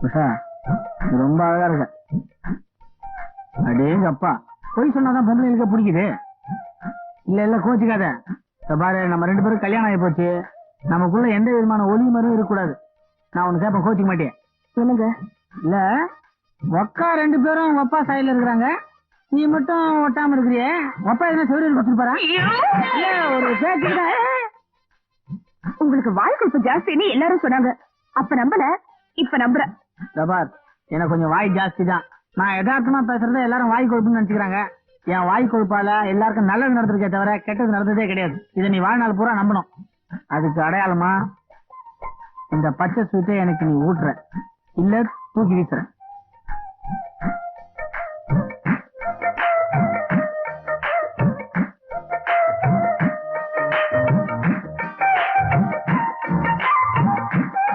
உஷா, நீ ரொம்ப அழகா இருக்க. அடேங்க அப்பா, பொய் சொன்னாதான் பொம்பளைங்களுக்கு பிடிக்குது. இல்ல கோச்சிக்காத. பாரு, நம்ம 2 பேரும் கல்யாணம் ஆகி போச்சு. நமக்குள்ள எந்த விதமான ஒலி மரம் இருக்கக்கூடாது. நான் உனக்கு கேப்ப, கோச்சிக்க மாட்டேன். சொல்லுங்க. இல்ல, ஒக்கா 2 பேரும் ஒப்பா சாயில இருக்கிறாங்க, நீ மட்டும் ஒட்டாம இருக்கிறியே. ஒப்பா எதுனா சௌரியல் கொடுத்துருப்பாரா? இல்ல, ஒரு பேச்சுக்கிட்ட. உங்களுக்கு வாய் கொழுப்பு ஜாஸ்தின்னு எல்லாரும் சொன்னாங்க. அப்ப நம்பல, இப்ப நம்புற. பார், எனக்கு கொஞ்சம் வாய் ஜாஸ்தி தான். நான் யதார்த்தமா பேசுறத எல்லாரும் வாய் கொழுப்புன்னு நினைச்சுக்கிறாங்க. என் வாய் கொழுப்பால எல்லாருக்கும் நல்லது நடந்திருக்கே தவிர கெட்டது நடந்ததே கிடையாது. இதை நீ வாழ்நாள் பூரா நம்பணும். அதுக்கு அடையாளமா இந்த பச்சை ஸ்வீட்டை எனக்கு நீ ஊட்டுற, இல்ல தூக்கி வீசுற.